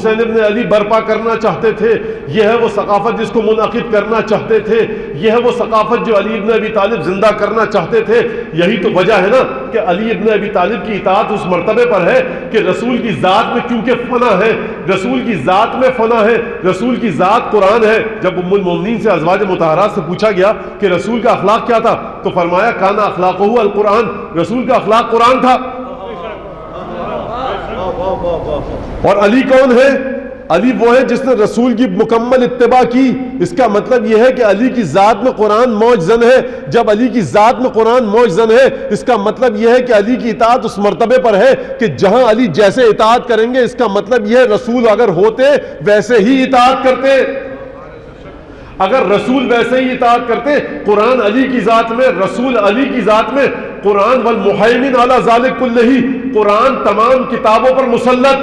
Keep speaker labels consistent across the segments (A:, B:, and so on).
A: حسین ابن علی برپا کرنا چاہتے تھے، یہ ہے وہ ثقافت جس کو منعقد کرنا چاہتے تھے، یہ ہے وہ ثقافت جو علی ابن ابی طالب زندہ کرنا چاہتے تھے۔ یہی تو وجہ ہے نا کہ علی ابن ابی طالب کی اطاعت اس مرتبے پر ہے کہ رسول کی ذات میں کیونکہ فنا ہے، رسول کی ذات میں فنا ہے، رسول کی ذات قرآن ہے۔ جب ام المومنین سے ازواج مطہرات سے پوچھا گیا کہ رسول کا اخلاق کیا تھا تو فرمایا کانا اخلاقہ القرآن، رسول کا اخلاق قرآن تھا۔ اور علی کون ہے؟ علی وہ ہے جس نے رسول کی مکمل اتباع کی۔ اس کا مطلب یہ ہے کہ علی کی ذات میں قرآن معجزن ہے۔ جب علی کی ذات میں قرآن معجزن ہے اس کا مطلب یہ ہے کہ علی کی اطاعت اس مرتبے پر ہے کہ جہاں علی جیسے اطاعت کریں گے، اس کا مطلب یہ ہے رسول اگر ہوتے ویسے ہی اطاعت کرتے۔ اگر رسول ویسے ہی اطاعت کرتے، قرآن علی کی ذات میں، رسول علی کی ذات میں، قرآن والمحیمن علی ذالک کلہ، قرآن تمام کتابوں پر مسلط،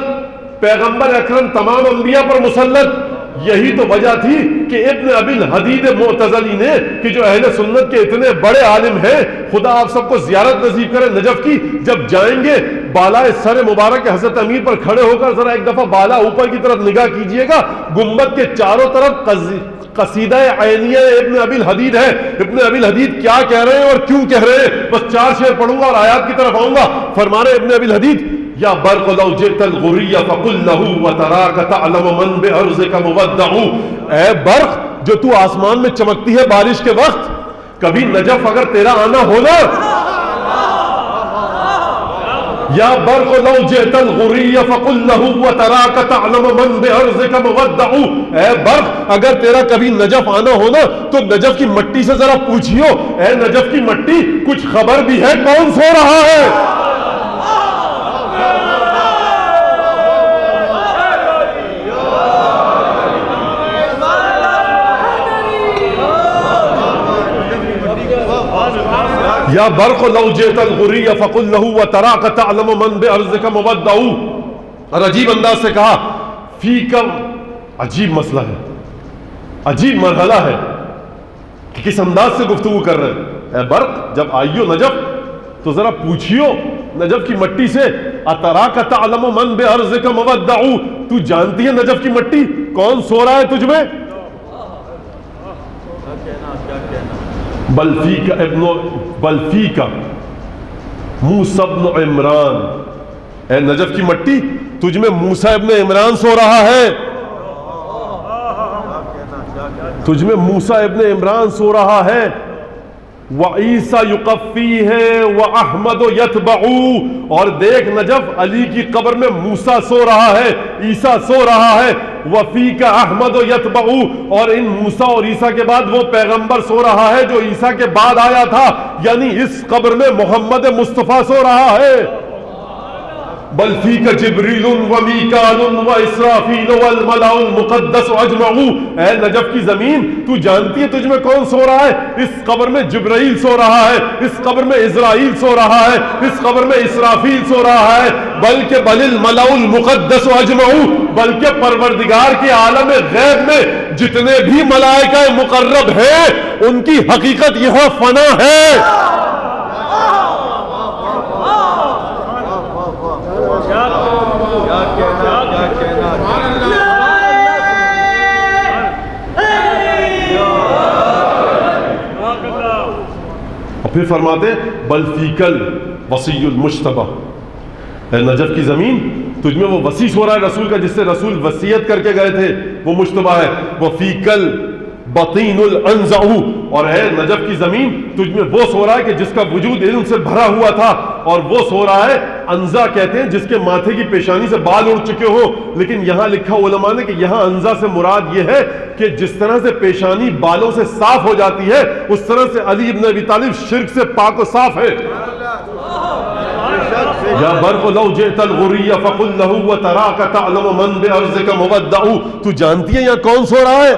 A: پیغمبر اکرم تمام انبیاء پر مسلط۔ یہی تو وجہ تھی کہ ابن ابی الحدید معتزلی نے کہ جو اہل سنت کے اتنے بڑے عالم ہیں، خدا آپ سب کو زیارت نصیب کرے نجف کی، جب جائیں گے بالائے سر مبارک حضرت امیر پر کھڑے ہو کر ذرا ایک دفعہ بالا اوپر کی طرف نگاہ کیجئے گا، گنبد کے چاروں طرف قصیدہ عینیہ ابن ابی الحدید ہے۔ ابن ابی الحدید کیا کہہ رہے ہیں اور کیوں کہہ رہے ہیں، بس 4 شعر پڑھوں گا اور آیات کی طرف آؤں گا۔ فرما رہے ابن ابی الحدید یا برق لو جئت الغری فقل له وتراك تعلم من بارضك مودع، اے برق جو تو آسمان میں چمکتی ہے بارش کے وقت، کبھی نجف اگر تیرا آنا ہونا، یا برق لو جئت الغری فقل له وتراك تعلم من بارضك مودع، اے برق اگر تیرا کبھی نجف آنا ہونا تو نجف کی مٹی سے ذرا پوچھیو، اے نجف کی مٹی کچھ خبر بھی ہے کون سو رہا ہے؟ یا برق لو جئت الغری فقل له وتراك تعلم من بارضك مودع۔ اور عجیب انداز سے کہا فیک، عجیب مسئلہ ہے، عجیب مرحلہ ہے کہ کس انداز سے گفتگو کر رہے ہیں۔ اے برق جب آئیو نجف تو ذرا پوچھیو نجف کی مٹی سے، اتراک تعلم من بارضك مودع، تو جانتی ہے نجف کی مٹی کون سو رہا ہے تجھ میں؟ بل فیک موسیٰ ابن عمران، اے نجف کی مٹی تجھ میں موسیٰ ابن عمران سو رہا ہے، تجھ میں موسیٰ ابن عمران سو رہا ہے۔ وعیسیٰ یقفی ہے واحمد یتبع، اور دیکھ نجف علی کی قبر میں موسیٰ سو رہا ہے، عیسیٰ سو رہا ہے۔ وفیک احمد یتبع، اور ان موسیٰ اور عیسیٰ کے بعد وہ پیغمبر سو رہا ہے جو عیسیٰ کے بعد آیا تھا، یعنی اس قبر میں محمد مصطفیٰ سو رہا ہے۔ بل فیک جبریل ومیکال واسرافیل والملأ المقدس اجمعوا، اے نجف کی زمین تو جانتی ہے تجھ میں کون سو رہا ہے؟ اس قبر میں جبرائیل سو رہا ہے، اس قبر میں اسرائیل سو رہا ہے، اس قبر میں اسرافیل سو رہا ہے، بلکہ بل الملأ المقدس اجمعوا، بلکہ پروردگار کے عالم غیب میں جتنے بھی ملائکہ مقرب ہیں ان کی حقیقت یہاں فنا ہے۔ پھر فرماتے بل فیکل وصی المجتبی، اے نجف کی زمین تجھ میں وہ وصی سو رہا ہے رسول کا، جس سے رسول وصیت کر کے گئے تھے، وہ مجتبی ہے۔ وہ فیکل بطین الانزع، اور ہے نجف کی زمین تجھ میں وہ سو رہا ہے کہ جس کا وجود علم سے بھرا ہوا تھا، اور وہ سو رہا ہے انزا کہتے ہیں جس کے ماتھے کی پیشانی سے بال اڑ چکے ہو، لیکن یہاں لکھا علماء نے کہ یہاں انزا سے مراد یہ ہے کہ جس طرح سے پیشانی بالوں سے صاف ہو جاتی ہے اس طرح سے علی ابن ابی طالب شرک سے پاک و صاف ہے۔ یا برق لو جئت الغری فقل له وتراك تعلم من بارضك مودع، تو جانتی ہے یہاں کون سو رہا ہے؟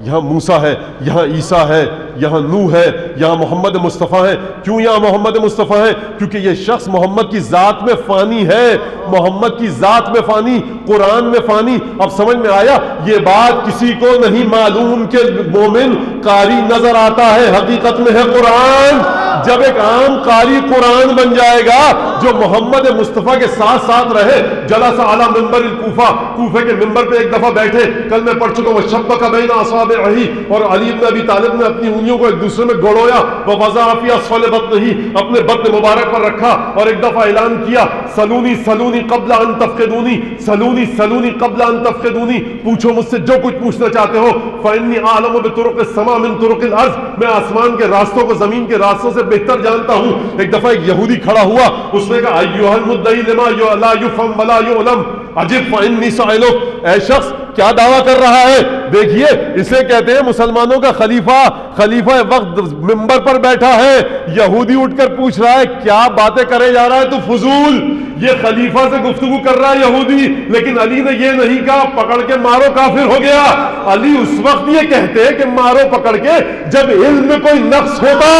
A: یہاں موسیٰ ہے، یہاں عیسیٰ ہے، یہاں نوح ہے، یہاں محمد مصطفیٰ ہے. کیوں یہاں محمد مصطفیٰ ہے؟ کیونکہ یہ شخص محمد کی ذات میں فانی ہے، محمد کی ذات میں فانی، قرآن میں فانی. اب سمجھ میں آیا؟ یہ بات کسی کو نہیں معلوم کہ مومن قاری نظر آتا ہے، حقیقت میں ہے قرآن. جب ایک عام قاری قرآن بن جائے گا جو محمد مصطفیٰ کے ساتھ ساتھ رہے. جلس علی منبر الکوفہ، کوفے کے منبر پہ ایک دفعہ بیٹھے، کل میں پڑھ چکا ہوں، شبک بین اصابعہ، اور علی بن ابی طالب نے اپنی انگلیوں کو ایک دوسرے میں گڑویا، ووضع فی اسفل بطنہ، اپنے بطن مبارک پر رکھا، اور ایک دفعہ اعلان کیا، سلونی سلونی قبل ان تفقدونی، سلونی سلونی قبل ان تفقدونی، پوچھو مجھ سے جو کچھ پوچھنا چاہتے ہو. فانی اعلم بطرق السماء من طرق الارض، میں آسمان کے راستوں کو زمین کے راستوں سے بہتر جانتا ہوں. ایک دفعہ ایک یہودی کھڑا ہوا، اس نے کہا ایھا المدعی لما لا یفهم ولا یعلم عجب فانی سائلک. اے شخص کیا دعویٰ کر رہا ہے؟ دیکھیے اسے کہتے ہیں مسلمانوں کا خلیفہ. خلیفہ وقت منبر پر بیٹھا ہے، یہودی اٹھ کر پوچھ رہا ہے کیا باتیں کرے جا رہا ہے تو فضول. یہ خلیفہ سے گفتگو کر رہا ہے یہودی، لیکن علی نے یہ نہیں کہا پکڑ کے مارو کافر ہو گیا. علی اس وقت یہ کہتے کہ مارو پکڑ کے جب علم میں کوئی نقص ہوتا.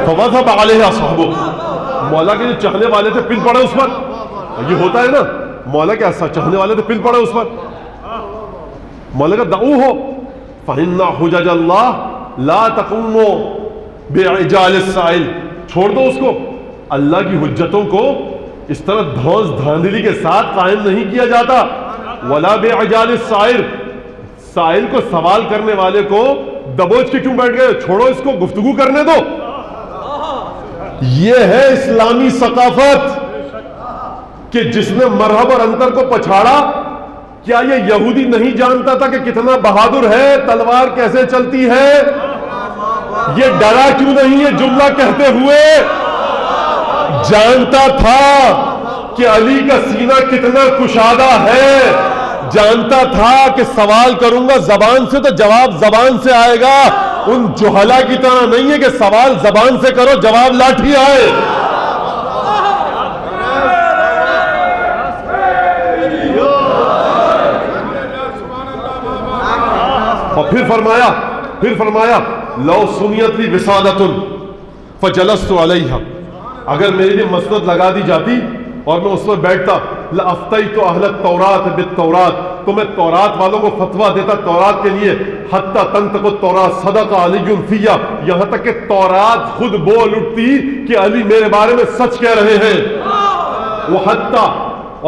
A: فوضب علیہ اصحابہ، مولا کے جو چاہنے والے تھے پل پڑے اس پر. یہ ہوتا ہے نا، مولا کے چاہنے والے تھے پل پڑے اس پر. مولا کا دعوہ فَإِنَّ حُجَجَ اللَّهِ لَا تَقُومُ بِعِجَالِ السَّائِلِ، چھوڑ دو اس کو. اللہ کی حجتوں کو اس طرح دھوس دھاندلی کے ساتھ قائم نہیں کیا جاتا. وَلَا بِعِجَالِ السَّائِلِ، سائل کو سوال کرنے والے کو دبوچ کے کیوں بیٹھ گئے؟ چھوڑو اس کو، گفتگو کرنے دو. یہ ہے اسلامی ثقافت کہ جس نے مرحب اور انتر کو پچھاڑا. کیا یہ یہودی نہیں جانتا تھا کہ کتنا بہادر ہے، تلوار کیسے چلتی ہے؟ یہ ڈرا کیوں نہیں یہ جملہ کہتے ہوئے؟ جانتا تھا کہ علی کا سینہ کتنا کشادہ ہے، جانتا تھا کہ سوال کروں گا زبان سے تو جواب زبان سے آئے گا. ان جہلا کی طرح نہیں ہے کہ سوال زبان سے کرو جواب لاٹھی آئے. اور پھر فرمایا لو سنیت لی وسادۃ فجلست علیہا، اگر میرے لیے مسند لگا دی جاتی اور میں اس پر بیٹھتا، لَأَفْتَيْتُ أَهْلَ التَّوْرَاةِ بِالتَّوْرَاةِ، تو میں تورات والوں کو فتویٰ دیتا تورات کے لیے. حَتَّى تَنْطِقُ التَّوْرَاةُ صَدَقَ عَلِيٌّ فِيَّ، یہاں تک کہ تورات خود بول اٹھتی کہ علی میرے بارے میں سچ کہہ رہے ہیں. وَحَتَّى،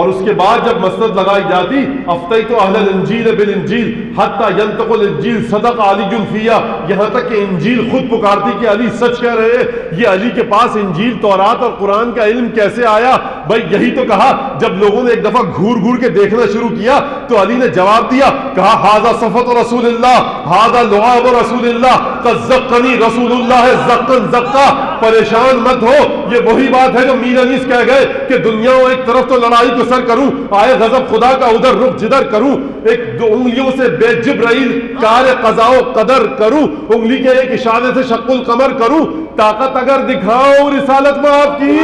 A: اور اس کے بعد جب مسند لگائی جاتی افتیت اہل الانجیل بالانجیل حتی ینطق الانجیل صدق علی فیہ، یہاں تک کہ انجیل خود پکارتی کہ علی سچ کہہ رہے ہیں. یہ علی کے پاس انجیل، تورات اور قرآن کا علم کیسے آیا؟ بھائی یہی تو کہا. جب لوگوں نے ایک دفعہ گھور گھور کے دیکھنا شروع کیا تو علی نے جواب دیا، کہا ھذا صفت رسول اللہ، ھذا لعاب رسول اللہ، قد زقنی رسول اللہ زقن زقا. پریشان مت ہو، یہ وہی بات ہے جو میر انیس کہہ گئے کہ دنیا ایک طرف تو لڑائی کو سر کروں، آئے غضب خدا کا ادھر رخ جدھر کروں، ایک دو انگلیوں سے بے جبرائیل کار قضاء و قدر کروں، انگلی کے ایک اشارے سے شق القمر کروں، طاقت اگر دکھاؤں رسالت میں آپ کی.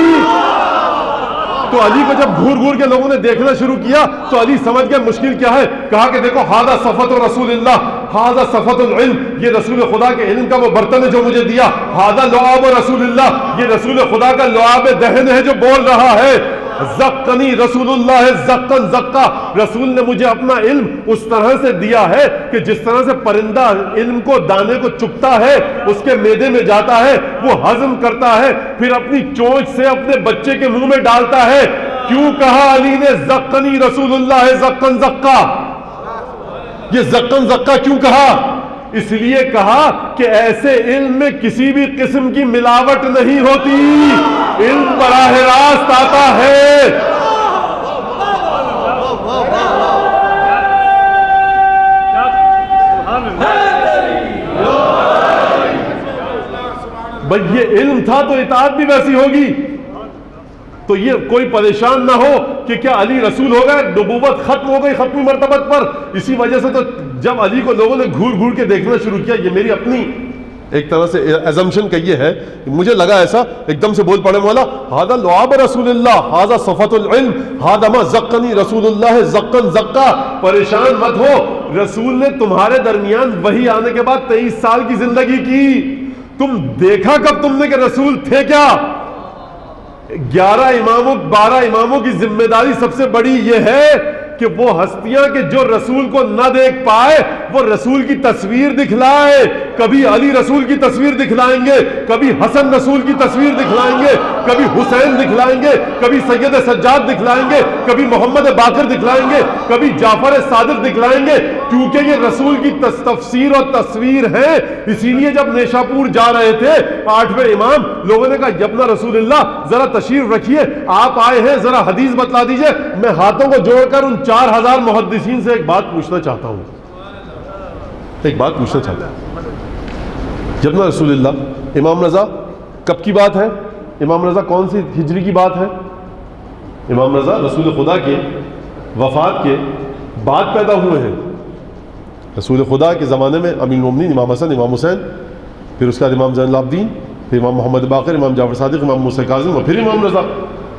A: تو علی کو جب گھور گھور کے لوگوں نے دیکھنا شروع کیا تو علی سمجھ گئے مشکل کیا ہے. کہا کہ دیکھو ھذا صفت رسول اللہ، ھذا صفت العلم، یہ رسول خدا کے علم کا وہ برتن ہے جو مجھے دیا. ھذا لعاب رسول اللہ، یہ رسول خدا کا لعاب دہن ہے جو بول رہا ہے. زقنی رسول اللہ زقن زقا، رسول نے مجھے اپنا علم اس طرح سے دیا ہے کہ جس طرح سے پرندہ علم کو دانے کو چگتا ہے، اس کے معدے میں جاتا ہے، وہ ہضم کرتا ہے، پھر اپنی چونچ سے اپنے بچے کے منہ میں ڈالتا ہے. کیوں کہا علی نے زقنی رسول اللہ زقن زقا؟ یہ زقن زقا کیوں کہا؟ اس لیے کہا کہ ایسے علم میں کسی بھی قسم کی ملاوٹ نہیں ہوتی، علم براہ راست آتا ہے. بھئی یہ علم تھا تو اطاعت بھی ویسی ہوگی. تو یہ کوئی پریشان نہ ہو کہ کیا علی رسول ہو گئے، نبوت ختم ہو گئی ختمی مرتبت پر. اسی وجہ سے تو جب علی کو لوگوں نے گھور گھور کے دیکھنا شروع کیا، یہ میری اپنی ایک طرح سے ایزمپشن کا یہ ہے، مجھے لگا ایسا، ایک دم سے بول پڑے مولا ھذا لعاب رسول اللہ، ھذا صفۃ العلم، ھذا ما زقنی رسول اللہ زقن زقا. پریشان مت ہو، رسول نے تمہارے درمیان وحی آنے کے بعد 23 سال کی زندگی کی. تم دیکھا کب تم نے کہ رسول تھے کیا؟ 11 اماموں 12 اماموں کی ذمہ داری سب سے بڑی یہ ہے کہ وہ ہستیاں کہ جو رسول کو نہ دیکھ پائے وہ رسول کی تصویر دکھلائے. کبھی علی رسول کی تصویر دکھلائیں گے، کبھی حسن رسول کی تصویر دکھلائیں گے، کبھی حسین دکھلائیں گے، کبھی سید سجاد دکھلائیں گے، کبھی محمد باقر دکھلائیں گے، کبھی جعفر صادق دکھلائیں گے، کیونکہ یہ رسول کی تفسیر اور تصویر ہے. اسی لیے جب نیشاپور جا رہے تھے 8ویں امام، لوگوں نے کہا یبنا رسول اللہ ذرا تشریف رکھیے، آپ آئے ہیں ذرا حدیث بتلا دیجئے. میں ہاتھوں کو جوڑ کر ان 4000 محدثین سے ایک بات پوچھنا چاہتا ہوں، ایک بات پوچھنا چاہتا ہوں. جبنا رسول اللہ، امام رضا کب کی بات ہے؟ امام رضا کون سی ہجری کی بات ہے؟ امام رضا رسول خدا کے وفات کے بعد پیدا ہوئے ہیں. رسول خدا کے زمانے میں امیر المومنین امام حسن، امام حسین، پھر اس کے بعد امام زین العابدین، پھر امام محمد باقر، امام جعفر صادق، امام موسیٰ کاظم، اور پھر امام رضا.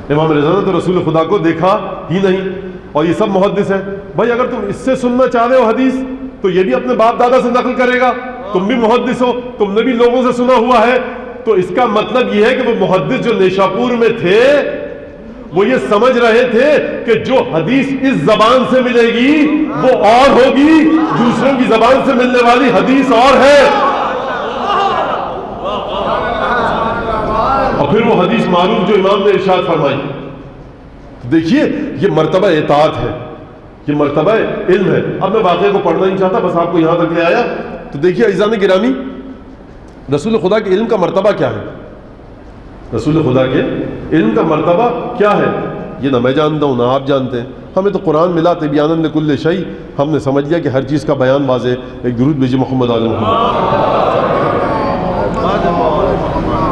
A: امام رضا نے تو رسول خدا کو دیکھا ہی نہیں، اور یہ سب محدث ہیں. بھائی اگر تم اس سے سننا چاہ رہے ہو حدیث تو یہ بھی اپنے باپ دادا سے نقل کرے گا. تم بھی محدث ہو، تم نے بھی لوگوں سے سنا ہوا ہے، تو اس کا مطلب یہ ہے کہ وہ محدث جو نیشاپور میں تھے وہ یہ سمجھ رہے تھے کہ جو حدیث اس زبان سے ملے گی وہ اور ہوگی، دوسروں کی زبان سے ملنے والی حدیث اور ہے. اور پھر وہ حدیث معروف جو امام نے ارشاد فرمائی. دیکھیے یہ مرتبہ اطاعت ہے، یہ مرتبہ علم ہے. اب میں واقعے کو پڑھنا نہیں چاہتا، بس آپ کو یہاں تک لے آیا. تو دیکھیے عزیزان گرامی، رسول خدا کے علم کا مرتبہ کیا ہے؟ رسول خدا کے علم کا مرتبہ کیا ہے؟ یہ نہ میں جانتا ہوں نہ آپ جانتے ہیں. ہمیں تو قرآن ملا تبیانا لکل شیء، ہم نے سمجھ لیا کہ ہر چیز کا بیان واضح. ایک درود بھیجیے محمد علیہ محمد.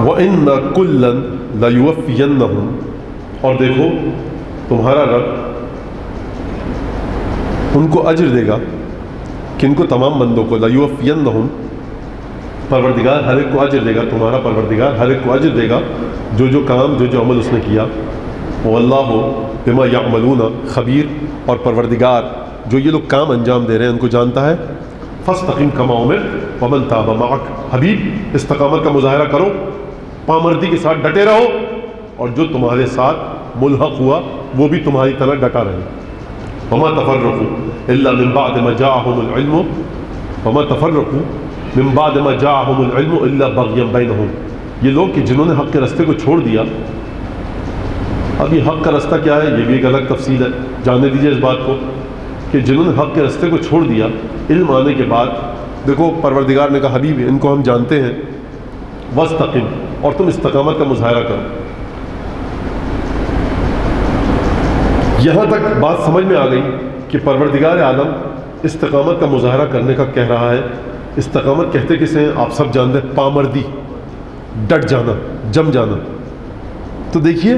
A: وَإِنَّ كُلًّا لَيُوَفِّيَنَّهُمْ، اور دیکھو تمہارا رب ان کو اجر دے گا. کن کو؟ تمام بندوں کو. لَيُوَفِّيَنَّهُمْ، پروردگار ہر ایک کو اجر دے گا. تمہارا پروردگار ہر ایک کو اجر دے گا جو جو کام جو جو عمل اس نے کیا. وَاللَّهُ بِمَا يَعْمَلُونَ خبیر، اور پروردگار جو یہ لوگ کام انجام دے رہے ہیں ان کو جانتا ہے. فَاسْتَقِمْ كَمَا أُمِرْتَ وَمَنْ تَابَ مَعَكَ، حبیب استقامت کا مظاہرہ کرو، پامردی کے ساتھ ڈٹے رہو، اور جو تمہارے ساتھ ملحق ہوا وہ بھی تمہاری طرح ڈٹا رہے. وَمَا تَفَرَّقُوا إِلَّا مِن بَعْدِ مَا جَاءَهُمُ الْعِلْمُ وَمَا تَفَرَّقُوا مِن بَعْدِ مَا جَاءَهُمُ الْعِلْمُ إِلَّا بَغْيًا بَيْنَهُمْ. یہ لوگ کہ جنہوں نے حق کے رستے کو چھوڑ دیا. اب یہ حق کا رستہ کیا ہے یہ بھی ایک الگ تفصیل ہے، جاننے دیجیے اس بات کو کہ جنہوں نے حق کے رستے کو چھوڑ دیا علم آنے کے بعد. دیکھو پروردگار نے کہا حبیب ان کو ہم جانتے ہیں. وَاسْتَقِمْ، اور تم استقامت کا مظاہرہ کرو. یہاں تک بات سمجھ میں آ گئی کہ پروردگار عالم استقامت کا مظاہرہ کرنے کا کہہ رہا ہے. استقامت کہتے کسے ہیں؟ آپ سب جانتے ہیں، پامردی، ڈٹ جانا، جم جانا. تو دیکھیے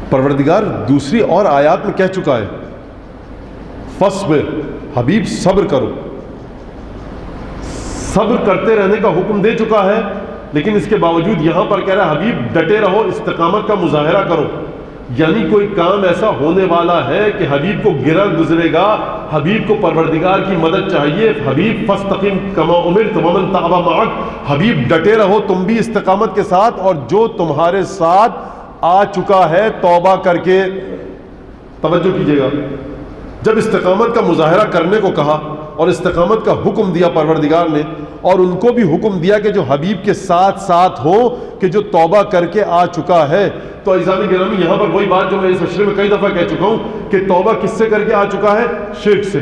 A: پروردگار دوسری اور آیات میں کہہ چکا ہے فَاصْبِرْ، حبیب صبر کرو. صبر کرتے رہنے کا حکم دے چکا ہے، لیکن اس کے باوجود یہاں پر کہہ رہا ہے حبیب ڈٹے رہو، استقامت کا مظاہرہ کرو. یعنی کوئی کام ایسا ہونے والا ہے کہ حبیب کو گرا گزرے گا، حبیب کو پروردگار کی مدد چاہیے. حبیب فاستقم کما امرت ومن تاب معک، حبیب ڈٹے رہو تم بھی استقامت کے ساتھ، اور جو تمہارے ساتھ آ چکا ہے توبہ کر کے. توجہ کیجیے گا، جب استقامت کا مظاہرہ کرنے کو کہا اور استقامت کا حکم دیا پروردگار نے، اور ان کو بھی حکم دیا کہ جو حبیب کے ساتھ ساتھ ہو، کہ جو توبہ کر کے آ چکا ہے. تو عزیزان گرامی یہاں پر وہی بات جو میں اس اشرے میں کئی دفعہ کہہ چکا ہوں کہ توبہ کس سے کر کے آ چکا ہے؟ شرک سے،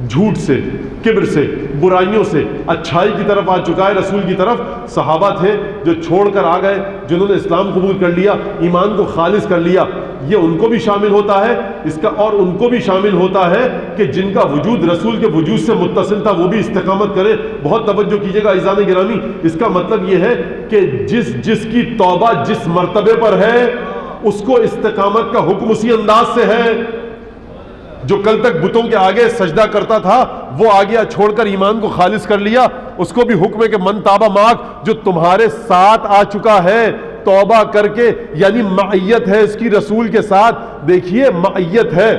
A: جھوٹ سے، کبر سے، برائیوں سے، اچھائی کی طرف آ چکا ہے، رسول کی طرف. صحابہ تھے جو چھوڑ کر آ گئے، جنہوں نے اسلام قبول کر لیا، ایمان کو خالص کر لیا. یہ ان کو بھی شامل ہوتا ہے اس کا، اور ان کو بھی شامل ہوتا ہے کہ جن کا وجود رسول کے وجود سے متصل تھا وہ بھی استقامت کرے. بہت توجہ کیجیے گا عزیزان گرامی، اس کا مطلب یہ ہے کہ جس کی توبہ جس مرتبے پر ہے اس کو استقامت کا حکم اسی انداز سے ہے. جو کل تک بتوں کے آگے سجدہ کرتا تھا وہ آگے چھوڑ کر ایمان کو خالص کر لیا، اس کو بھی حکم ہے کہ من تابا معک، جو تمہارے ساتھ آ چکا ہے توبہ کر کے، یعنی معیت ہے اس کی رسول کے ساتھ. دیکھیے معیت ہے،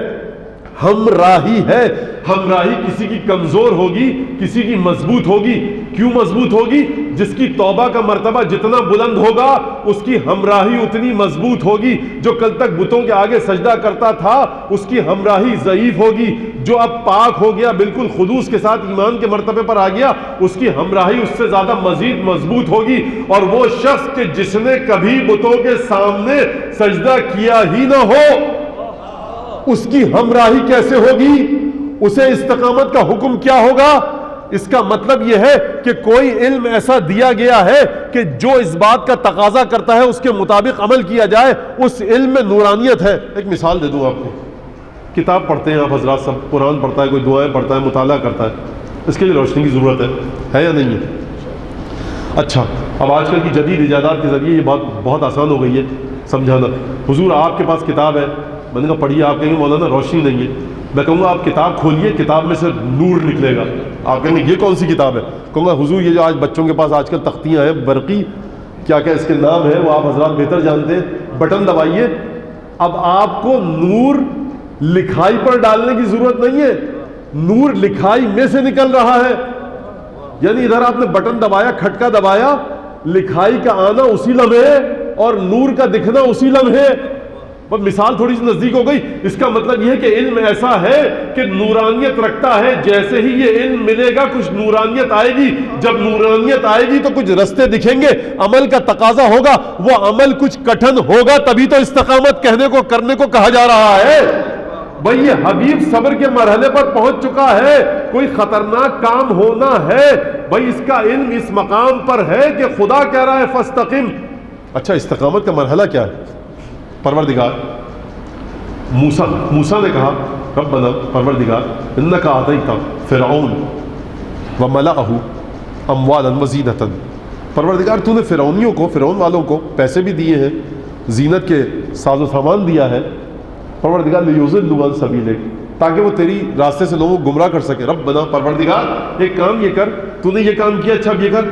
A: ہمراہی ہے. ہمراہی کسی کی کمزور ہوگی، کسی کی مضبوط ہوگی. کیوں مضبوط ہوگی؟ جس کی توبہ کا مرتبہ جتنا بلند ہوگا اس کی ہمراہی اتنی مضبوط ہوگی. جو کل تک بتوں کے آگے سجدہ کرتا تھا اس کی ہمراہی ضعیف ہوگی. جو اب پاک ہو گیا، بالکل خلوص کے ساتھ ایمان کے مرتبے پر آ گیا، اس کی ہمراہی اس سے زیادہ مزید مضبوط ہوگی. اور وہ شخص کہ جس نے کبھی بتوں کے سامنے سجدہ کیا ہی نہ ہو، اس کی ہمراہی کیسے ہوگی؟ اسے استقامت کا حکم کیا ہوگا؟ اس کا مطلب یہ ہے کہ کوئی علم ایسا دیا گیا ہے کہ جو اس بات کا تقاضا کرتا ہے اس کے مطابق عمل کیا جائے. اس علم میں نورانیت ہے. ایک مثال دے دوں آپ کو. کتاب پڑھتے ہیں آپ حضرات سب، قرآن پڑھتا ہے، کوئی دعائیں پڑھتا ہے، مطالعہ کرتا ہے، اس کے لیے روشنی کی ضرورت ہے یا نہیں ہے؟ اچھا، اب آج کل کی جدید ایجادات کے ذریعے یہ بات بہت آسان ہو گئی ہے سمجھانا. حضور آپ کے پاس کتاب ہے، میں نے کہا پڑھیے. آپ کہیں گے مولانا روشنی نہیں ہے. میں کہوں گا آپ کتاب کھولیے، کتاب میں سے نور نکلے گا. آپ کہیں گے یہ کون سی کتاب ہے؟ کہوں گا حضور یہ جو آج بچوں کے پاس آج کل تختیاں ہیں برقی، کیا کیا اس کے نام ہے وہ آپ حضرات بہتر جانتے ہیں. بٹن دبائیے. اب آپ کو نور لکھائی پر ڈالنے کی ضرورت نہیں ہے، نور لکھائی میں سے نکل رہا ہے. یعنی ادھر آپ نے بٹن دبایا، کھٹکا دبایا، لکھائی کا آنا اسی لمحے اور نور کا دکھنا اسی لمحے. بس مثال تھوڑی سی نزدیک ہو گئی. اس کا مطلب یہ ہے کہ علم ایسا ہے کہ نورانیت رکھتا ہے. جیسے ہی یہ علم ملے گا کچھ نورانیت آئے گی. جب نورانیت آئے گی تو کچھ رستے دکھیں گے، عمل کا تقاضا ہوگا، وہ عمل کچھ کٹھن ہوگا، تبھی تو استقامت کہنے کو کرنے کو کہا جا رہا ہے. بھئی یہ حبیب صبر کے مرحلے پر پہنچ چکا ہے، کوئی خطرناک کام ہونا ہے. بھئی اس کا علم اس مقام پر ہے کہ خدا کہہ رہا ہے فاستقم. اچھا، استقامت کا مرحلہ کیا ہے؟ پروردگار موسیٰ نے کہا ربنا پروردگار انک آتیت فرعون وملأہ اموالا وزینۃ. پروردگار تو نے فرعونیوں کو، فرعون والوں کو پیسے بھی دیے ہیں، زینت کے ساز و سامان دیا ہے. پروردگار لیضلوا عن سبیلک، تاکہ وہ تیری راستے سے لوگوں کو گمراہ کر سکے. ربنا پروردگار ایک کام یہ کر، تو نے یہ کام کیا، اچھا اب یہ کر.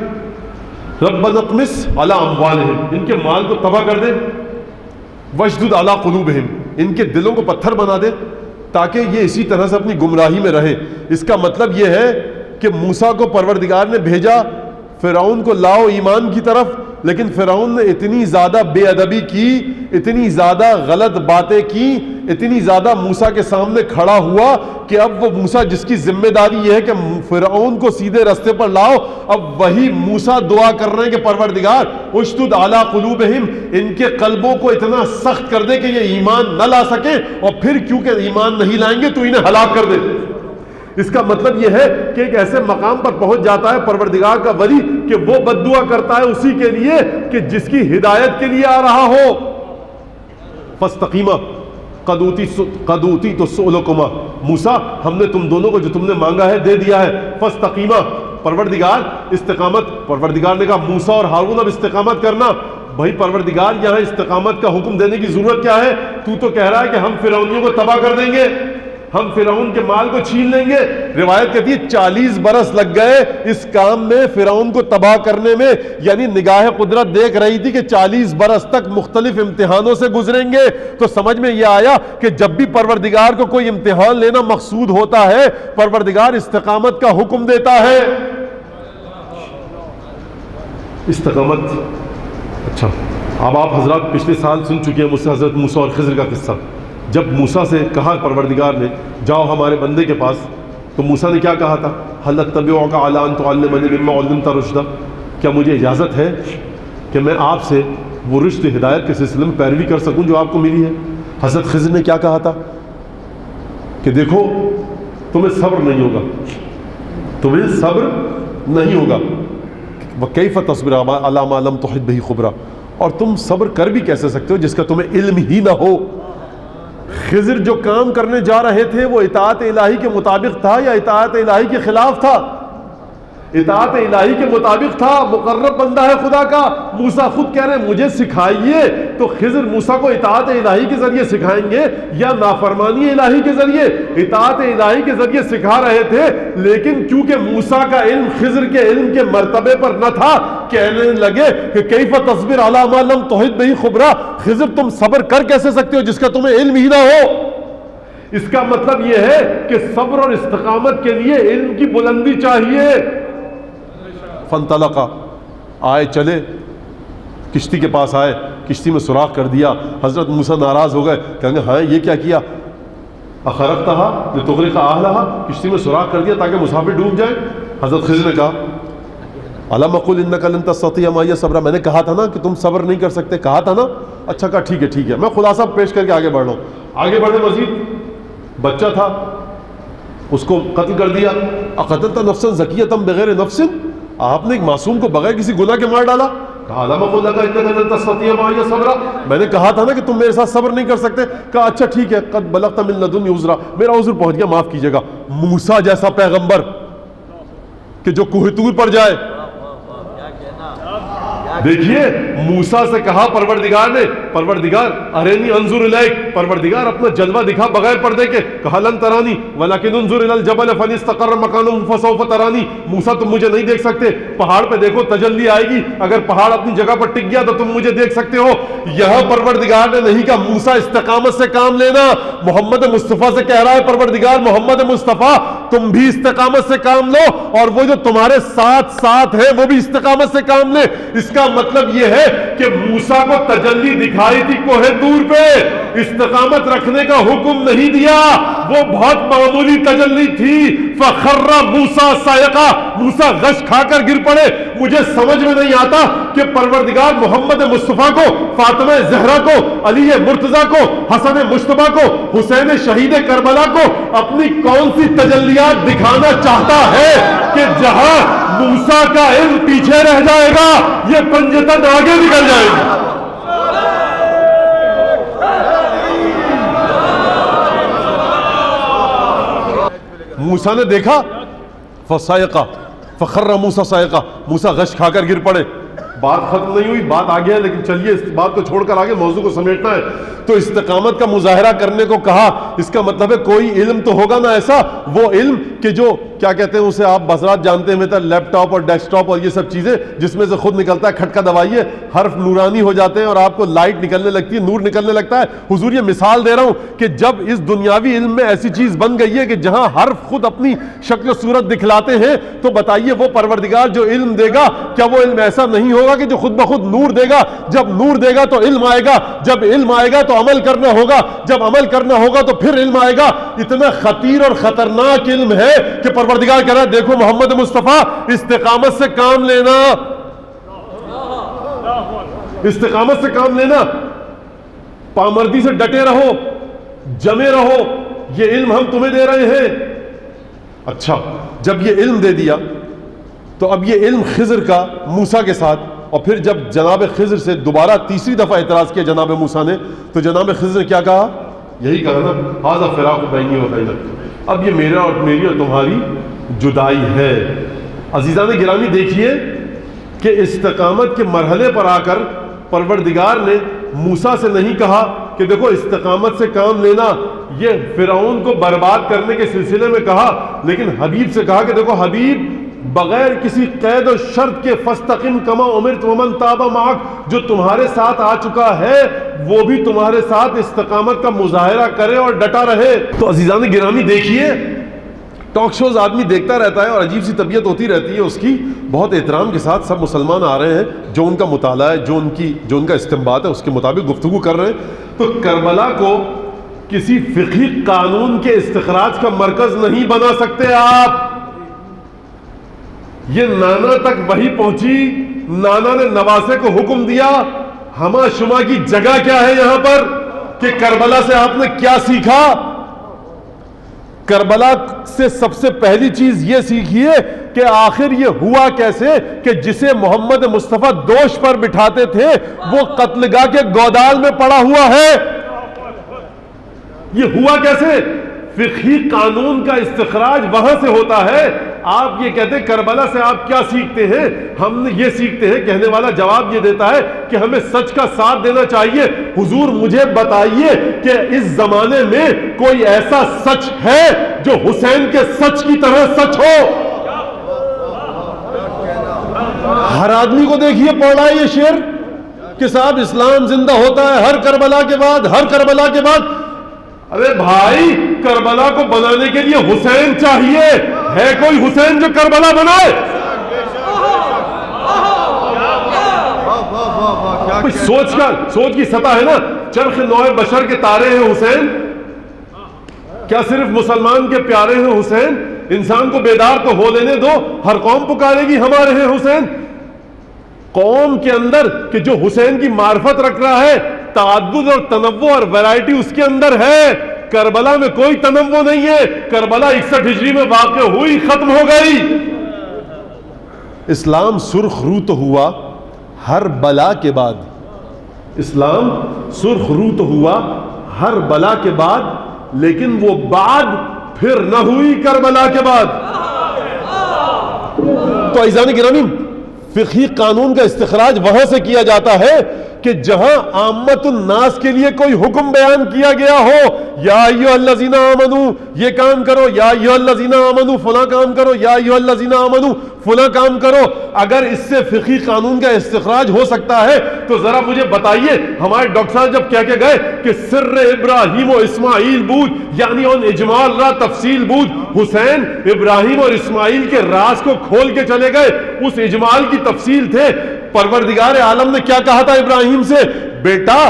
A: ربنا اطمس علی اموالہم، ان کے مال کو تباہ کر دے. واشدد علی قلوبہم، ان کے دلوں کو پتھر بنا دے تاکہ یہ اسی طرح سے اپنی گمراہی میں رہے. اس کا مطلب یہ ہے کہ موسیٰ کو پروردگار نے بھیجا فرعون کو لاؤ ایمان کی طرف، لیکن فرعون نے اتنی زیادہ بے ادبی کی، اتنی زیادہ غلط باتیں کی، اتنی زیادہ موسیٰ کے سامنے کھڑا ہوا کہ اب وہ موسیٰ جس کی ذمہ داری یہ ہے کہ فرعون کو سیدھے راستے پر لاؤ، اب وہی موسیٰ دعا کر رہے ہیں کہ پروردگار اشدد علی قلوبہم، ان کے قلبوں کو اتنا سخت کر دے کہ یہ ایمان نہ لا سکیں، اور پھر کیونکہ ایمان نہیں لائیں گے تو انہیں ہلاک کر دے. اس کا مطلب یہ ہے کہ ایک ایسے مقام پر پہنچ جاتا ہے پروردگار کا ولی کہ وہ بد دعا کرتا ہے اسی کے لیے کہ جس کی ہدایت کے لیے آ رہا ہو. فاستقیما قد اوتیت سؤلکما، موسیٰ ہم نے تم دونوں کو جو تم نے مانگا ہے دے دیا ہے. فاستقیما، پروردگار استقامت. پروردگار نے کہا موسیٰ اور ہارون اب استقامت کرنا. بھائی پروردگار یہاں استقامت کا حکم دینے کی ضرورت کیا ہے؟ تو کہہ رہا ہے کہ ہم فرعونیوں کو تباہ کر دیں گے، ہم فرعون کے مال کو چھین لیں گے. روایت کہتی ہے 40 برس لگ گئے اس کام میں، فرعون کو تباہ کرنے میں. یعنی نگاہ قدرت دیکھ رہی تھی کہ 40 برس تک مختلف امتحانوں سے گزریں گے. تو سمجھ میں یہ آیا کہ جب بھی پروردگار کو کوئی امتحان لینا مقصود ہوتا ہے، پروردگار استقامت کا حکم دیتا ہے. استقامت. اچھا، اب آپ حضرات پچھلے سال سن چکے ہیں مجھ سے حضرت موسیٰ اور خضر کا قصہ. جب موسیٰ سے کہا پروردگار نے جاؤ ہمارے بندے کے پاس، تو موسیٰ نے کیا کہا تھا؟ هل اتبعک علی ان تعلمنی مما علمت رشدا، کیا مجھے اجازت ہے کہ میں آپ سے وہ رشد ہدایت کے سلسلے میں پیروی کر سکوں جو آپ کو ملی ہے؟ حضرت خضر نے کیا کہا تھا کہ دیکھو تمہیں صبر نہیں ہوگا، تمہیں صبر نہیں ہوگا. وکیف تصبر علی ما لم تحط بہ خبرا، اور تم صبر کر بھی کیسے سکتے ہو جس کا تمہیں علم ہی نہ ہو. خضر جو کام کرنے جا رہے تھے وہ اطاعت الہی کے مطابق تھا یا اطاعت الہی کے خلاف تھا؟ اطاعت الہی کے مطابق تھا. مقرب بندہ ہے خدا کا. موسیٰ خود کہہ رہے ہیں مجھے سکھائیے تو خضر موسیٰ کو اطاعت الہی کے ذریعے سکھائیں گے یا نافرمانی الہی کے ذریعے؟ اطاعت الہی کے ذریعے سکھا رہے تھے، لیکن کیونکہ موسیٰ کا علم خضر کے علم کے مرتبے پر نہ تھا، کہنے لگے کہ کیف تصبر علی ما لم تحط بہ خبرا، خضر تم صبر کر کیسے سکتے ہو جس کا تمہیں علم ہی نہ ہو؟ اس کا مطلب یہ ہے کہ صبر اور استقامت کے لیے علم کی بلندی چاہیے۔ فانطلقا، آئے چلے، کشتی کے پاس آئے، کشتی میں سوراخ کر دیا۔ حضرت موسیٰ ناراض ہو گئے، کہیں گے ہاں یہ کیا کیا؟ اخرقتها لتغرق اهلها، کشتی میں سوراخ کر دیا تاکہ مسافر ڈوب جائیں۔ حضرت خضر نے کہا الم اقل انک لن تستطیع معی صبرا، میں نے کہا تھا نا کہ تم صبر نہیں کر سکتے، کہا تھا نا۔ اچھا کہا ٹھیک ہے ٹھیک ہے، میں خلاصہ پیش کر کے آگے بڑھ رہا ہوں۔ آگے بڑھے، مزید بچہ تھا، اس کو قتل کر دیا۔ اقتلت نفسا زکیۃ بغیر نفس، آپ نے ایک معصوم کو بغیر کسی گناہ کے مار ڈالا۔ کہا الم اقل لک انک لن تستطیع معی صبرا، میں نے کہا تھا نا کہ تم میرے ساتھ صبر نہیں کر سکتے۔ کہا اچھا ٹھیک ہے، قد بلغت من لدنی عذرا، میرا عذر پہنچ گیا، معاف کیجیے گا۔ موسیٰ جیسا پیغمبر کہ جو کوہ طور پر جائے، دیکھیے موسیٰ سے کہا پروردگار نے، پروردگار ارینی انظر الیک، پروردگار اپنا جلوہ دکھا بغیر پردے کے۔ کہا لن ترانی ولکن انظر الی الجبل فان استقر مکانہ فسوف ترانی، موسیٰ تم مجھے نہیں دیکھ سکتے، پہاڑ پہ دیکھو تجلی آئے گی، اگر پہاڑ اپنی جگہ پر ٹک گیا تو تم مجھے دیکھ سکتے ہو۔ یہاں پروردگار نے نہیں کہا موسیٰ استقامت سے کام لینا، محمد مصطفیٰ سے کہہ رہا ہے پروردگار محمد مصطفیٰ تم بھی استقامت سے کام لو، اور وہ جو تمہارے ساتھ ساتھ ہیں وہ بھی استقامت سے کام لے۔ اس کا مطلب یہ ہے کہ موسیٰ کو تجلی دکھائی تھی کوہ طور پہ، استقامت رکھنے کا حکم نہیں دیا، وہ بہت معمولی تجلی تھی۔ فخر موسیٰ صاعقا، موسیٰ غش کھا کر گر پڑے۔ مجھے سمجھ میں نہیں آتا کہ پروردگار محمد مصطفیٰ کو، فاطمہ زہرا کو، علی مرتضیٰ کو، حسن مجتبیٰ کو، حسین شہید کربلا کو اپنی کون سی تجلیات دکھانا چاہتا ہے کہ جہاں موسیٰ کا علم پیچھے رہ جائے گا یہ پنجتن آگے نکل جائے گی۔ موسیٰ نے دیکھا فصائقہ، فخر موسیٰ صاعقہ، موسیٰ غش کھا کر گر پڑے۔ بات ختم نہیں ہوئی، بات آگے ہے، لیکن چلیے اس بات کو چھوڑ کر آگے موضوع کو سمیٹنا ہے۔ تو استقامت کا مظاہرہ کرنے کو کہا، اس کا مطلب ہے کوئی علم تو ہوگا نا ایسا، وہ علم کہ جو کیا کہتے ہیں اسے، آپ بذرات جانتے ہیں، لیپ ٹاپ اور ڈیسک ٹاپ اور یہ سب چیزیں جس میں سے خود نکلتا ہے کھٹکا دبائیے حرف نورانی ہو جاتے ہیں اور آپ کو لائٹ نکلنے لگتی ہے، نور نکلنے لگتا ہے۔ حضور یہ مثال دے رہا ہوں کہ جب اس دنیاوی علم میں ایسی چیز بن گئی ہے کہ جہاں حرف خود اپنی شکل و صورت دکھلاتے ہیں، تو بتائیے وہ پروردگار جو علم دے گا کیا وہ علم ایسا نہیں ہوگا کہ جو خود بخود نور دے گا؟ جب نور دے گا تو علم آئے گا، جب علم آئے گا تو عمل کرنا ہوگا، جب عمل کرنا ہوگا تو پھر علم آئے گا۔ اتنا خطیر اور خطرناک علم ہے کہ پروردگار کہہ رہا ہے دیکھو محمد مصطفیٰ استقامت سے کام لینا، استقامت سے کام لینا، پامردی سے ڈٹے رہو، جمے رہو، یہ علم ہم تمہیں دے رہے ہیں۔ اچھا جب یہ علم دے دیا تو اب یہ علم خضر کا موسیٰ کے ساتھ، اور پھر جب جناب خضر سے دوبارہ تیسری دفعہ اعتراض کیا جناب موسیٰ نے، تو جناب خضر نے کیا کہا؟ یہی کہا نا ھذا فراق بینی و بینک، اب یہ میرا اور میری اور تمہاری جدائی ہے۔ عزیزان گرامی دیکھیے کہ استقامت کے مرحلے پر آ کر پروردگار نے موسیٰ سے نہیں کہا کہ دیکھو استقامت سے کام لینا، یہ فرعون کو برباد کرنے کے سلسلے میں کہا، لیکن حبیب سے کہا کہ دیکھو حبیب بغیر کسی قید و شرط کے فاستقم کما امرت ومن تاب معک، جو تمہارے ساتھ آ چکا ہے وہ بھی تمہارے ساتھ استقامت کا مظاہرہ کرے اور ڈٹا رہے۔ تو عزیزان گرامی دیکھیے ٹاک شوز آدمی دیکھتا رہتا ہے اور عجیب سی طبیعت ہوتی رہتی ہے اس کی، بہت احترام کے ساتھ سب مسلمان آ رہے ہیں، جو ان کا مطالعہ ہے، جو ان کا استنباط ہے اس کے مطابق گفتگو کر رہے ہیں۔ تو کربلا کو کسی فقہی قانون کے استخراج کا مرکز نہیں بنا سکتے آپ۔ یہ نانا تک وہی پہنچی، نانا نے نواسے کو حکم دیا، ہما شما کی جگہ کیا ہے یہاں پر کہ کربلا سے آپ نے کیا سیکھا؟ کربلا سے سب سے پہلی چیز یہ سیکھیے کہ آخر یہ ہوا کیسے کہ جسے محمد مصطفیٰ دوش پر بٹھاتے تھے وہ قتل گاہ کے گودال میں پڑا ہوا ہے۔ یہ ہوا کیسے؟ فقہی قانون کا استخراج وہاں سے ہوتا ہے. آپ یہ کہتے ہیں کربلا سے آپ کیا سیکھتے ہیں؟ ہم یہ سیکھتے ہیں، کہنے والا جواب یہ دیتا ہے کہ ہمیں سچ کا ساتھ دینا چاہیے. حضور مجھے بتائیے کہ اس زمانے میں کوئی ایسا سچ ہے جو حسین کے سچ کی طرح سچ ہو؟ ہر آدمی کو دیکھیے پڑھ رہا ہے یہ شعر کہ صاحب اسلام زندہ ہوتا ہے ہر کربلا کے بعد، ہر کربلا کے بعد. ارے بھائی کربلا کو بنانے کے لیے حسین چاہیے. ہے کوئی حسین جو کربلا بنائے؟ سوچ کی سطح ہے نا. چرخ نوع بشر کے تارے ہیں حسین. کیا صرف مسلمان کے پیارے ہیں حسین؟ انسان کو بیدار تو ہو لینے دو. ہر قوم پکارے گی ہمارے ہیں حسین. قوم کے اندر کہ جو حسین کی معرفت رکھ رہا ہے، تعدد اور تنوع اور ویرائٹی اس کے اندر ہے. کربلا میں کوئی تنوع نہیں ہے. کربلا 61 ہجری میں واقع ہوئی، ختم ہو گئی. اسلام سرخ رو تو ہوا ہر بلا کے بعد. اسلام سرخ رو تو ہوا ہر بلا کے بعد، لیکن وہ بعد پھر نہ ہوئی کربلا کے بعد. تو عزیزان گرامی، فقہی قانون کا استخراج وہاں سے کیا جاتا ہے کہ جہاں عامت الناس کے لیے کوئی حکم بیان کیا گیا ہو، یا ایھا الذین آمنو یہ کام کرو، یا ایھا الذین آمنو فلاں کام کرو، یا ایھا الذین آمنو فلاں کام کرو. اگر اس سے فقہی قانون کا استخراج ہو سکتا ہے تو ذرا مجھے بتائیے، ہمارے ڈاکٹر صاحب جب کہہ کے گئے کہ سر ابراہیم و اسماعیل بود، یعنی ان اجمال را تفصیل بود، حسین ابراہیم اور اسماعیل کے راز کو کھول کے چلے گئے. اس اجمال کی تفصیل تھے. پروردگار عالم نے کیا کہا تھا ابراہیم سے؟ بیٹا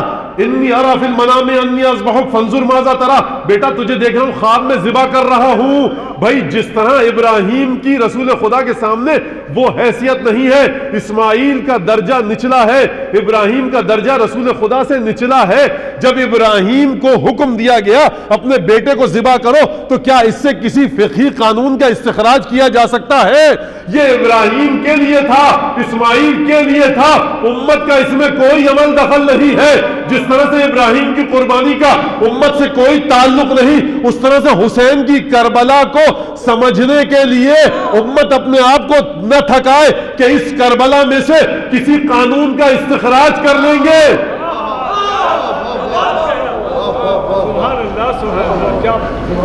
A: انی ارا فی المنام انی اذبحک فانظر ماذا ترى. بیٹا تجھے دیکھ رہا ہوں خواب میں ذبح کر رہا ہوں. بھائی جس طرح ابراہیم کی رسول خدا کے سامنے وہ حیثیت نہیں ہے، اسماعیل کا درجہ نچلا ہے، ابراہیم کا درجہ رسول خدا سے نچلا ہے. جب ابراہیم کو حکم دیا گیا اپنے بیٹے کو ذبح کرو، تو کیا اس سے کسی فقہی قانون کا استخراج کیا جا سکتا ہے؟ یہ ابراہیم کے لیے تھا، اسماعیل کے لیے تھا. امت کا اس میں کوئی عمل دخل نہیں ہے. جس طرح سے ابراہیم کی قربانی کا امت سے کوئی تعلق نہیں، اس طرح سے حسین کی کربلا کو سمجھنے کے لیے امت اپنے آپ کو نہ تھکائے کہ اس کربلا میں سے کسی قانون کا استخراج کر لیں گے.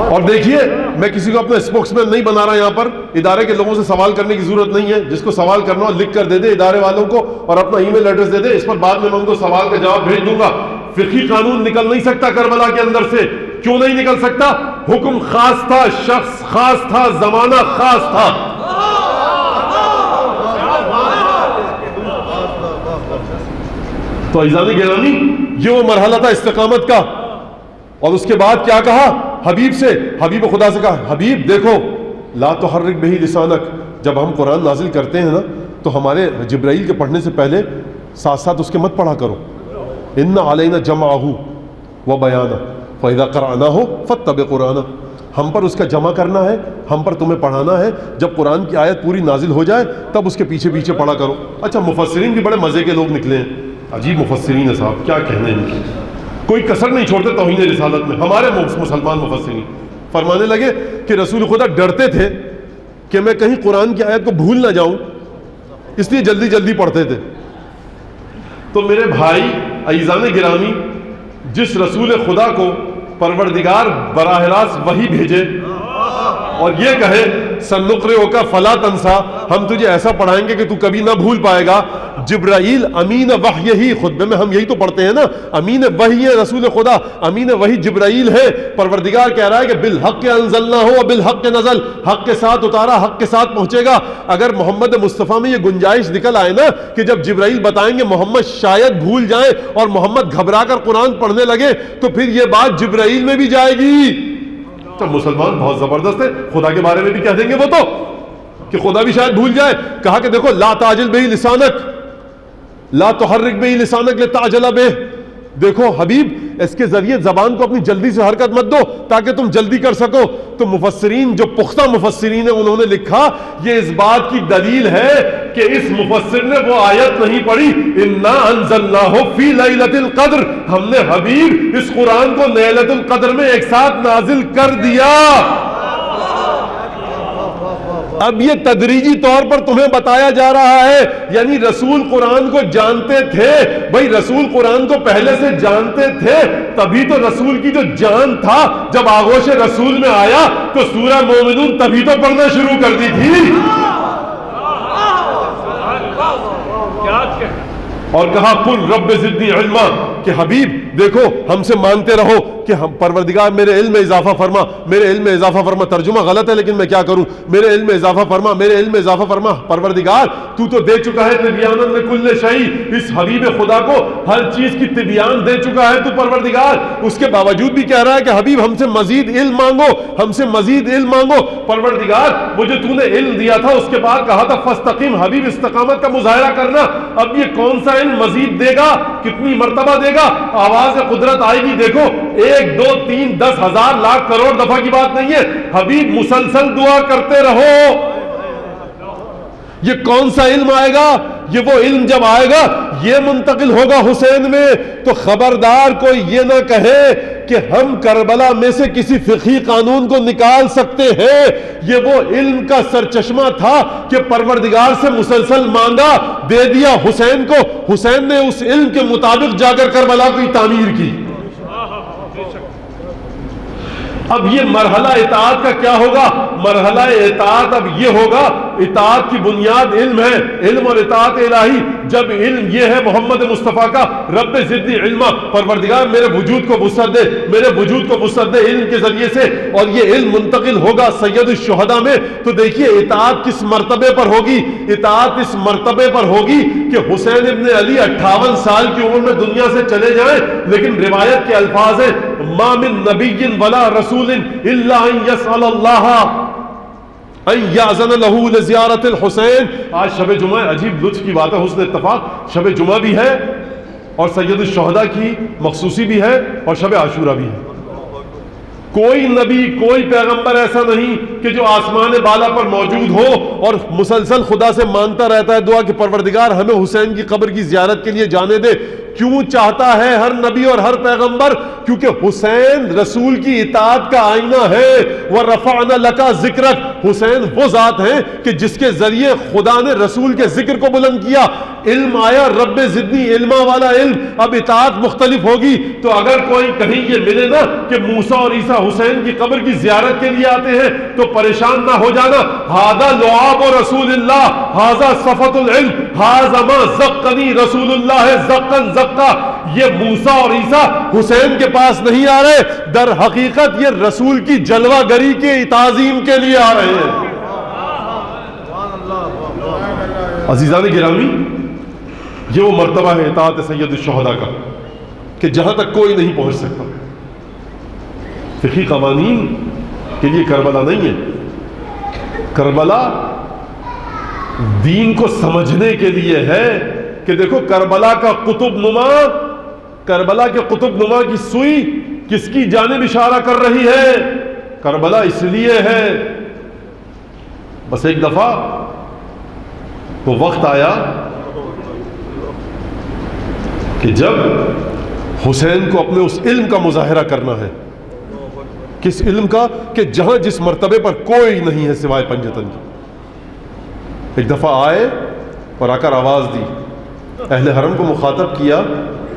A: اور دیکھیے، میں کسی کو اپنا اسپوکس مین نہیں بنا رہا یہاں پر. ادارے کے لوگوں سے سوال کرنے کی ضرورت نہیں ہے. جس کو سوال کرنا ہو لکھ کر دے دے ادارے والوں کو اور اپنا ای میل ایڈریس دے دے. اس پر بعد میں ان کو سوال کا جواب بھیج دوں گا. فقہی قانون نکل نہیں سکتا کربلا کے اندر سے. کیوں نہیں نکل سکتا؟ حکم خاص تھا، شخص خاص تھا، زمانہ خاص تھا. تو عزیزان گرامی، یہ وہ مرحلہ تھا استقامت کا. اور اس کے بعد کیا کہا حبیب سے؟ حبیب خدا سے کہا حبیب دیکھو لا تحرک بہ لسانک. جب ہم قرآن نازل کرتے ہیں نا تو ہمارے جبرائیل کے پڑھنے سے پہلے ساتھ ساتھ اس کے مت پڑھا کرو. ان علینا جمعہ و بیانہ فاذا قرأناہ فاتبع قرآنہ. ہم پر اس کا جمع کرنا ہے، ہم پر تمہیں پڑھانا ہے. جب قرآن کی آیت پوری نازل ہو جائے تب اس کے پیچھے پیچھے پڑھا کرو. اچھا، مفسرین بھی بڑے مزے کے لوگ نکلے ہیں. عجیب مفسرین ہیں صاحب، کیا کہنے ان کی. کوئی کسر نہیں چھوڑتے توہین رسالت میں. ہمارے مسلمان مفسرین فرمانے لگے کہ رسول خدا ڈرتے تھے کہ میں کہیں قرآن کی آیت کو بھول نہ جاؤں، اس لیے جلدی جلدی پڑھتے تھے. تو میرے بھائی عزیزان گرامی، جس رسول خدا کو پروردگار براہ راست وحی بھیجے اور یہ کہے سنقرئک فلا تنسا، ہم تجھے ایسا پڑھائیں گے کہ تو کبھی نہ بھول پائے گا. جبرائیل امین وحی ہی، خطبے میں ہم یہی تو پڑھتے ہیں نا، امین وحی ہے رسول خدا، امین وحی جبرائیل ہے. پروردگار کہہ رہا ہے کہ بالحق انزلناہ و بالحق نزل، حق کے ساتھ اتارا، حق کے ساتھ پہنچے گا. اگر محمد مصطفیٰ میں یہ گنجائش نکل آئے نا کہ جب جبرائیل بتائیں گے محمد شاید بھول جائیں اور محمد گھبرا کر قرآن پڑھنے لگے، تو پھر یہ بات جبرائیل میں بھی جائے گی. تو مسلمان بہت زبردست ہے، خدا کے بارے میں بھی کہہ دیں گے وہ تو کہ خدا بھی شاید بھول جائے. کہا کہ دیکھو لا تعجل بہ لسانک، لا تحرک بہ لسانک لتعجل بہ. دیکھو حبیب، اس کے ذریعے زبان کو اپنی جلدی سے حرکت مت دو تاکہ تم جلدی کر سکو. تو مفسرین جو پختہ مفسرین ہیں انہوں نے لکھا یہ اس بات کی دلیل ہے کہ اس مفسر نے وہ آیت نہیں پڑھی انا انزلناہ فی لیلۃ القدر, ہم نے حبیب اس قرآن کو لیلۃ القدر میں ایک ساتھ نازل کر دیا. اب یہ تدریجی طور پر تمہیں بتایا جا رہا ہے, یعنی رسول قرآن کو جانتے تھے. بھائی رسول قرآن کو پہلے سے جانتے تھے تبھی تو رسول کی جو جان تھا جب آغوش رسول میں آیا تو سورہ مومنون تبھی تو پڑھنا شروع کر دی تھی. اور کہا قل رب زدنی علما, کہ حبیب دیکھو ہم سے مانگتے رہو کہ ہم پروردگار میرے علم میں اضافہ فرما, میرے علم میں اضافہ فرما. ترجمہ غلط ہے لیکن میں کیا کروں, میرے علم میں اضافہ فرما, میرے علم میں اضافہ فرما. پروردگار تو تو دے چکا ہے تبیان لکل شیء, اس حبیب خدا کو ہر چیز کی تبیان دے چکا ہے تو پروردگار. اس کے باوجود بھی کہہ رہا ہے کہ حبیب ہم سے مزید علم مانگو, ہم سے مزید علم مانگو. پروردگار مجھے تو نے علم دیا تھا, اس کے بعد کہا تھا فاستقم, حبیب استقامت کا مظاہرہ کرنا. اب یہ کون سا علم مزید دے گا, کتنی مرتبہ دے گا, آواز قدرت آئے گی. دیکھو 1 2 3 10 ہزار لاکھ کروڑ دفعہ کی بات نہیں ہے. حبیب مسلسل دعا کرتے رہو. یہ کون سا علم آئے گا, یہ وہ علم جب آئے گا یہ منتقل ہوگا حسین میں, تو خبردار کوئی یہ نہ کہے کہ ہم کربلا میں سے کسی فقہی قانون کو نکال سکتے ہیں. یہ وہ علم کا سرچشمہ تھا کہ پروردگار سے مسلسل مانگا, دے دیا حسین کو. حسین نے اس علم کے مطابق جا کر کربلا کی تعمیر کی. اب یہ مرحلہ اطاعت کا کیا ہوگا, مرحلہ اطاعت اب یہ ہوگا, اطاعت کی بنیاد علم ہے, علم اور اطاعت الہی. جب علم یہ ہے محمد مصطفیٰ کا رب زدنی علما, پروردگار میرے وجود کو وسعت دے, میرے وجود کو وسعت دے علم کے ذریعے سے, اور یہ علم منتقل ہوگا سید الشہداء میں. تو دیکھیے اطاعت کس مرتبے پر ہوگی, اطاعت اس مرتبے پر ہوگی کہ حسین ابن علی 58 سال کی عمر میں دنیا سے چلے جائیں, لیکن روایت کے الفاظ ہیں ما من نبی ولا رسول الا ان يسأل اللہ ان یأذن له لزیارت الحسین. آج شب جمعہ, عجیب لطف کی بات ہے, حسن اتفاق شب جمعہ بھی ہے اور سید الشہداء کی مخصوصی بھی ہے اور شب عاشورہ بھی ہے. کوئی نبی کوئی پیغمبر ایسا نہیں کہ جو آسمان بالا پر موجود ہو اور مسلسل خدا سے مانگتا رہتا ہے دعا کہ پروردگار ہمیں حسین کی قبر کی زیارت کے لیے جانے دے. کیوں چاہتا ہے ہر نبی اور ہر پیغمبر, کیونکہ حسین رسول کی اطاعت کا آئینہ ہے. وَرَفَعْنَا لَكَ ذِكْرَكَ, حسین وہ ذات ہیں کہ جس کے ذریعے خدا نے رسول کے ذکر کو بلند کیا. علم آیا رب زدنی علما والا علم, اب اطاعت مختلف ہوگی. تو اگر کوئی کہیں یہ ملے نا کہ موسیٰ اور عیسیٰ حسین کی قبر کی زیارت کے لیے آتے ہیں تو پریشان نہ ہو جانا. ھذا لعاب رسول اللہ, ھذا صفۃ العلم, ھذا ما زقنی رسول اللہ زقا زقا. یہ موسیٰ اور عیسیٰ حسین کے پاس نہیں آ رہے, در حقیقت یہ رسول کی جلوہ گری کے تعظیم کے لیے آ رہے ہیں. عزیزان گرامی, یہ وہ مرتبہ ہے اطاعت سید الشہداء کا کہ جہاں تک کوئی نہیں پہنچ سکتا. فقہی قوانین کے لیے کربلا نہیں ہے, کربلا دین کو سمجھنے کے لیے ہے کہ دیکھو کربلا کا قطب نما, کربلا کے قطب نما کی سوئی کس کی جانب اشارہ کر رہی ہے. کربلا اس لیے ہے, بس ایک دفعہ وہ وقت آیا کہ جب حسین کو اپنے اس علم کا مظاہرہ کرنا ہے. کس علم کا, کہ جہاں جس مرتبے پر کوئی نہیں ہے سوائے پنجتن کی. ایک دفعہ آئے اور آ کر آواز دی, اہل حرم کو مخاطب کیا,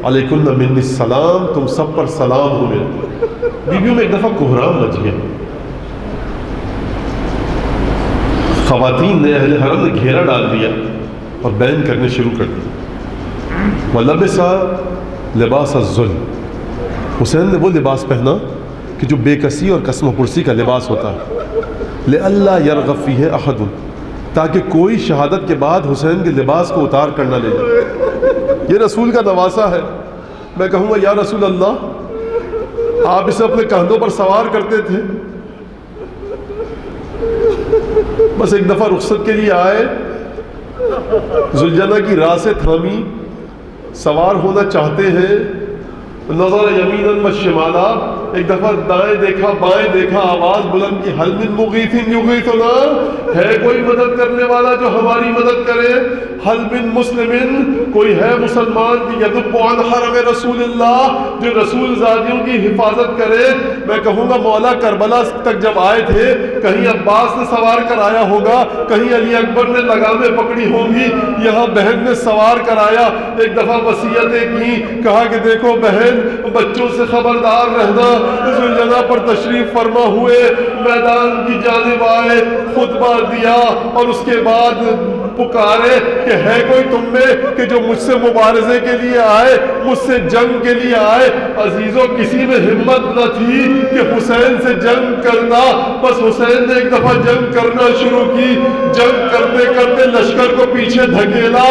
A: علیکن منی السلام, تم سب پر سلام ہو میرے. بیویوں میں ایک دفعہ کوہرام مچ گیا. خواتین نے, اہل حرم نے گھیرا ڈال دیا اور بین کرنے شروع کر دی. وَلَبِسَ لِبَاسَ الظُّلْمِ, حسین نے وہ لباس پہنا کہ جو بے کسی اور قسم پرسی کا لباس ہوتا ہے. لِأَلَّا يَرْغَبْ فِيهِ أَحَدٌ, تاکہ کوئی شہادت کے بعد حسین کے لباس کو اتار کر نہ لے جائے. یہ رسول کا نواسا ہے. میں کہوں گا یا رسول اللہ, آپ اسے اپنے کندھوں پر سوار کرتے تھے, بس ایک دفعہ رخصت کے لیے آئے, ذوالجنہ کی راہ سے تھامی, سوار ہونا چاہتے ہیں, نظر یمیناً و شمالا، ایک دفعہ دائیں دیکھا بائیں دیکھا، آواز بلند کی حل من مغیث یغیثنا، ہے کوئی مدد کرنے والا جو ہماری مدد کرے؟ حل من مسلم، کوئی ہے مسلمان کی یذب عن حرم رسول اللہ، جو رسول زادیوں کی حفاظت کرے؟ میں کہوں گا مولا کربلا تک جب آئے تھے کہیں عباس نے سوار کر آیا ہوگا، کہیں علی اکبر نے لگامیں پکڑی ہوں گی، یہاں بہن نے سوار کرایا، ایک دفعہ وصیتیں کی، کہا کہ دیکھو بہن بچوں سے خبردار رہنا، ذوالجلالہ پر تشریف فرما ہوئے میدان کی جانب آئے، خطبہ دیا اور اس کے بعد پکارے کہ ہے کوئی تم میں کہ جو مجھ سے مبارزے کے لیے آئے، مجھ سے جنگ کے لیے آئے؟ عزیزوں کسی میں ہمت نہ تھی کہ حسین سے جنگ کرنا، بس حسین نے ایک دفعہ جنگ کرنا شروع کی، جنگ کرتے کرتے لشکر کو پیچھے دھکیلا،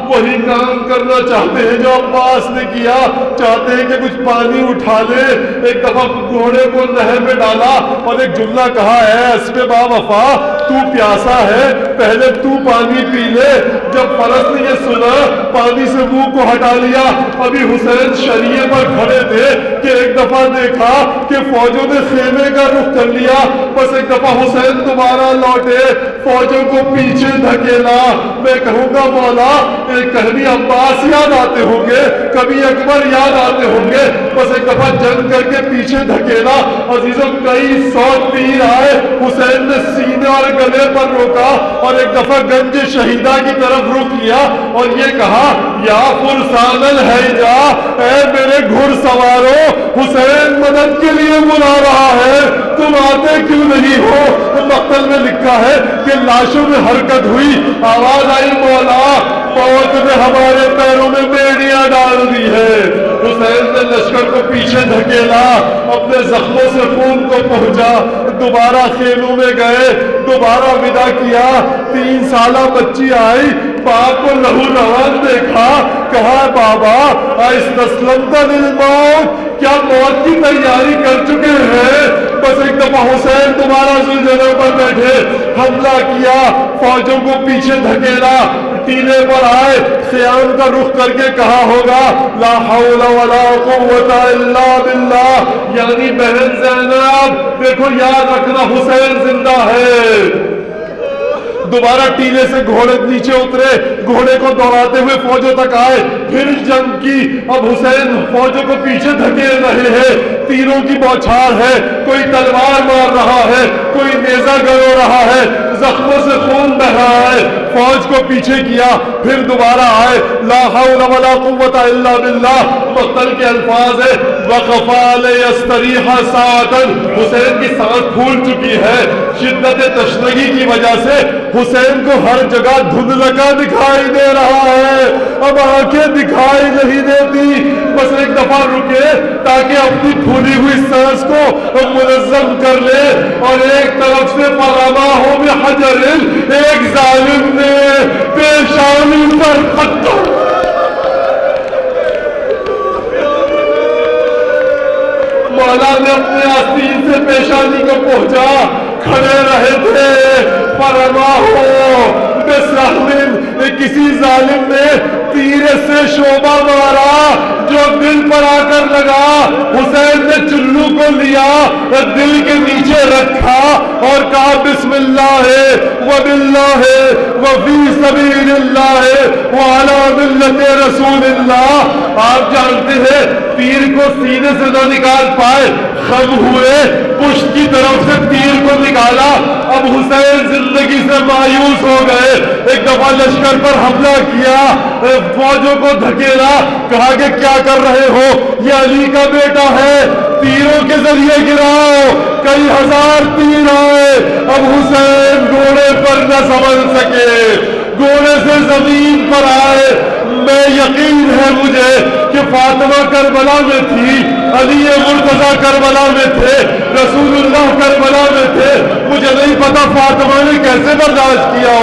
A: وہی کام کرنا چاہتے ہیں جو عباس نے کیا، چاہتے ہیں کہ کچھ پانی اٹھا لے، ایک دفعہ گھوڑے کو نہر میں ڈالا اور ایک جملہ کہا ہے اسب با وفا تو پیاسا ہے پہلے تو پانی پی لے، جب فرس نے یہ سنا پانی سے منہ کو ہٹا لیا، ابھی حسین شریعے پر کھڑے تھے کہ ایک دفعہ دیکھا کہ فوجوں نے خیمے کا رخ کر لیا، بس ایک دفعہ حسین دوبارہ لوٹے، فوجوں کو پیچھے دھکیلا۔ میں کہوں گا مولا کبھی عباس یاد آتے ہوں گے، کبھی اکبر یاد آتے ہوں گے، بس ایک دفعہ جنگ کر کے پیچھے دھکیلا۔ عزیزوں کئی 100 تیر آئے، حسین نے سینے اور گلے پر روکا اور ایک دفعہ گنج شہیدہ کی طرف رخ کیا اور یہ کہا یا فرسان الحیجا، اے میرے گھڑ سوارو حسین مدد کے لیے بلا رہا ہے، تم آتے کیوں نہیں ہو؟ مقتل میں لکھا ہے کہ لاشوں میں حرکت ہوئی، آواز آئی مولا موت نے ہمارے پیروں میں بیڑیاں ڈال دی ہے۔ حسین نے لشکر کو پیچھے دھکیلا، اپنے زخموں سے خون کو پہنچا، دوبارہ خیموں میں گئے، دوبارہ ودا کیا۔ 3 سالہ بچی آئی، باپ کو لہو لہان دیکھا، کہا بابا استسلمت للموت، کیا موت کی تیاری کر چکے ہیں؟ بس ایک دفعہ حسین دوبارہ ذوالجلالہ پر بیٹھے، حملہ کیا، فوجوں کو پیچھے دھکیلا، ٹیلے پر آئے، خیام کا رخ کر کے کہا ہوگا لا حول ولا قوت الا باللہ، یعنی بہن زینب دیکھو یاد رکھنا حسین زندہ ہے۔ دوبارہ ٹیلے سے گھوڑے نیچے اترے، گھوڑے کو دوڑاتے ہوئے فوجوں تک آئے، پھر جنگ کی۔ اب حسین فوجوں کو پیچھے دھکیل رہے ہیں، تیروں کی بوچھار ہے، کوئی تلوار مار رہا ہے، کوئی نیزہ گرو رہا ہے، زخموں سے خون بہ رہا ہے، فوج کو پیچھے کیا، پھر دوبارہ آئے، لا حول ولا قوت الا باللہ۔ مقتل کے الفاظ ہے وقفا لیستریح ساعتا، حسین کی سانس پھول چکی ہے، شدت تشنگی کی وجہ سے حسین کو ہر جگہ دھندلکا دکھائی دے رہا ہے، اب آنکھیں دکھائی نہیں دیتی، بس ایک دفعہ رکے تاکہ اپنی پھولی ہوئی سانس کو منظم کر لے، اور ایک طرف سے فرماہ بحجر، ایک ظالم نے پیشانی پر پتھر مولا نے اپنے آستین سے پیشانی کو پہنچا، کھڑے رہے تھے، فرما ہو بسہم، کسی ظالم نے تیر سے شعبہ مارا جو دل پر آ کر لگا، حسین نے چلو کو لیا، دل کے نیچے رکھا اور کہا بسم اللہ وباللہ وفی سبیل اللہ وعلی ملت رسول اللہ۔ آپ جانتے ہیں تیر کو سینے سے نہ نکال پائے، خم ہوئے، پشت کی طرف سے تیر کو نکالا، اب حسین زندگی سے مایوس ہو گئے، ایک دفعہ لشکر پر حملہ کیا، فوجوں کو دھکیلا، کہا کہ کیا کر رہے ہو، یہ علی کا بیٹا ہے، تیروں کے ذریعے گراؤ، کئی ہزار تیر آئے، اب حسین گھوڑے پر نہ سنبھل سکے، گھوڑے سے زمین پر آئے۔ میں یقین ہے مجھے کہ فاطمہ کربلا میں تھی، علی مرتضیٰ کربلا میں تھے، رسول اللہ کربلا میں تھے، مجھے نہیں پتا فاطمہ نے کیسے برداشت کیا۔